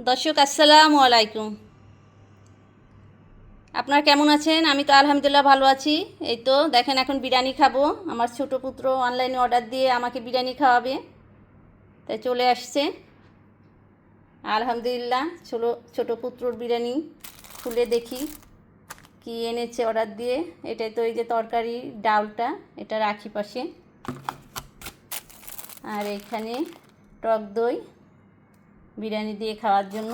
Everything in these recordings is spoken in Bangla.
দর্শক আসসালামু আলাইকুম। আপনারা কেমন আছেন? আমি তো আলহামদুলিল্লাহ ভালো আছি। এই তো দেখেন এখন বিরিয়ানি খাবো। আমার ছোট পুত্র অনলাইনে অর্ডার দিয়ে আমাকে বিরিয়ানি খাওয়াবে, তাই চলে আসছে। আলহামদুলিল্লাহ ছোট পুত্রর বিরিয়ানি খুলে দেখি কি এনেছে অর্ডার দিয়ে। এটাই তো এই যে তরকারি ডালটা, এটা রাখি পাশে। আর এইখানে টক দই বিরিয়ানি দিয়ে খাওয়ার জন্য।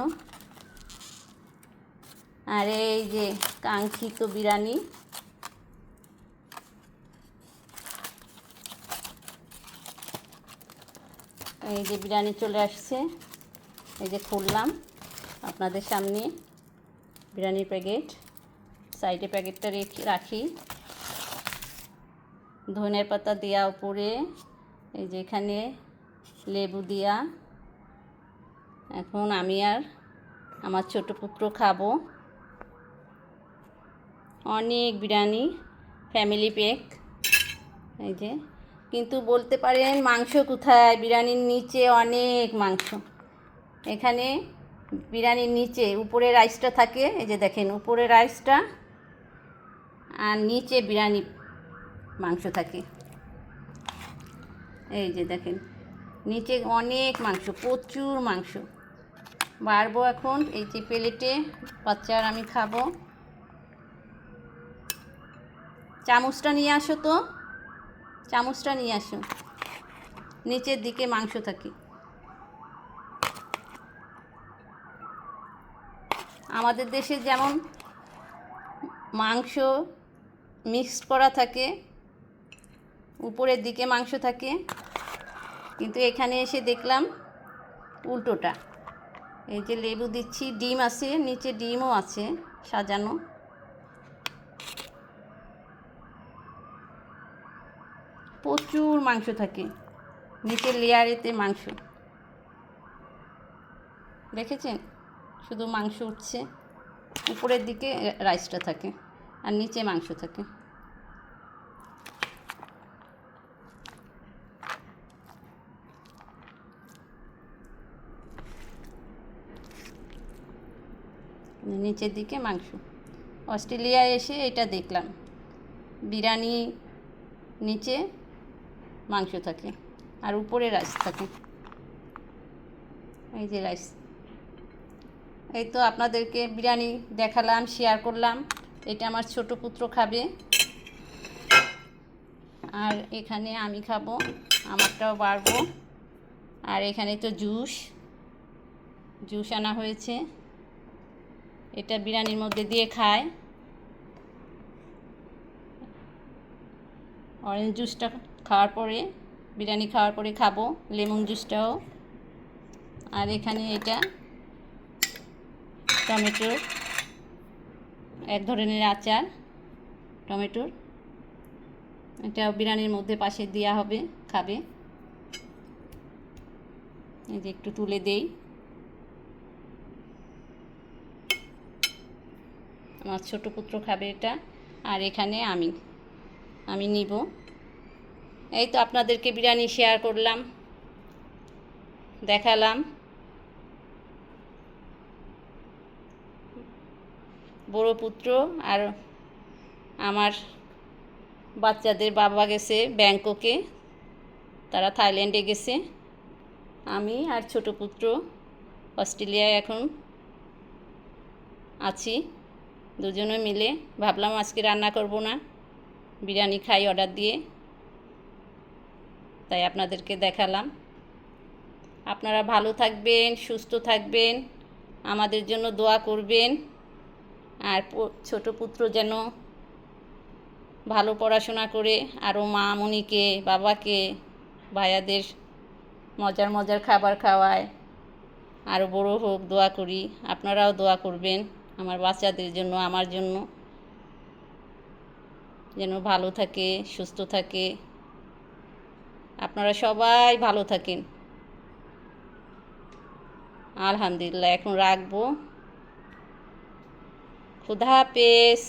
আর এই যে কাঙ্ক্ষিত বিরিয়ানি, এই যে বিরিয়ানি চলে আসছে। এই যে খুললাম আপনাদের সামনে বিরিয়ানির প্যাকেট। সাইডে প্যাকেটটা রাখি, ধনের পাতা দেওয়া উপরে, এই যে এখানে লেবু দেওয়া। এখন আমি আর আমার ছোট পুত্র খাবো। অনেক বিরিয়ানি, ফ্যামিলি প্যাক। এই যে, কিন্তু বলতে পারেন মাংস কোথায়? বিরিয়ানির নিচে অনেক মাংস। এখানে বিরিয়ানির নিচে উপরে রাইসটা থাকে, এই যে দেখেন উপরে রাইসটা, আর নিচে বিরিয়ানি মাংস থাকে। এই যে দেখেন নিচে অনেক মাংস, প্রচুর মাংস। বাড়বো এখন এই যে প্লেটে, বাচ্চা আর আমি খাবো। চামচটা নিয়ে আসো তো, চামচটা নিয়ে আসো। নিচের দিকে মাংস থাকে। আমাদের দেশে যেমন মাংস মিক্সড করা থাকে, উপরের দিকে মাংস থাকে, কিন্তু এখানে এসে দেখলাম উল্টোটা। এই যে লেবু দিচ্ছি, ডিম আছে, নিচে ডিমও আছে সাজানো। প্রচুর মাংস থাকে নিচের লেয়ারেতে মাংস। দেখেছেন শুধু মাংস উঠছে, উপরের দিকে রাইসটা থাকে আর নিচে মাংস থাকে। নিচের দিকে মাংস। অস্ট্রেলিয়ায় এসে এটা দেখলাম, বিরিয়ানি নিচে মাংস থাকে আর উপরে রাইস থাকে। এই যে রাইস। এই তো আপনাদেরকে বিরিয়ানি দেখালাম, শেয়ার করলাম। এটা আমার ছোট পুত্র খাবে, আর এখানে আমি খাবো, আমারটাও বাড়বো। আর এখানে তো জুস আনা হয়েছে, এটা বিরিয়ানির মধ্যে দিয়ে খায়। অরেঞ্জ জুসটা খাওয়ার পরে, বিরিয়ানি খাওয়ার পরে খাবো, লেমন জুসটাও। আর এখানে এটা টমেটো, এক ধরনের আচার টমেটোর, এটা বিরিয়ানির মধ্যে পাশে দেওয়া হবে, খাবে। এই যে একটু তুলে দেই, আমার ছোট পুত্র খাবে এটা। আর এখানে আমি নিব। এই তো আপনাদেরকে বিরিয়ানি শেয়ার করলাম, দেখালাম। বড় পুত্র আর আমার বাচ্চাদের বাবা গেছে ব্যাংককে, তারা থাইল্যান্ডে গেছে। আমি আর ছোট পুত্র অস্ট্রেলিয়ায় এখন আছি, দুজনে মিলে। ভাবলাম আজকে রান্না করব না, বিরিয়ানি খাই অর্ডার দিয়ে, তাই আপনাদেরকে দেখালাম। আপনারা ভালো থাকবেন, সুস্থ থাকবেন, আমাদের জন্য দোয়া করবেন। আর ছোট পুত্র যেন ভালো পড়াশোনা করে আরও মামনিকে, বাবাকে, ভাইয়াদের মজার মজার খাবার খাওয়ায়, আরও বড় হোক, দোয়া করি। আপনারাও দোয়া করবেন আমার বাচ্চাদের জন্য, আমার জন্য, যেন ভালো থাকে, সুস্থ থাকে। আপনারা সবাই ভালো থাকেন। আলহামদুলিল্লাহ, এখন রাখবো। খুদা হাফেজ।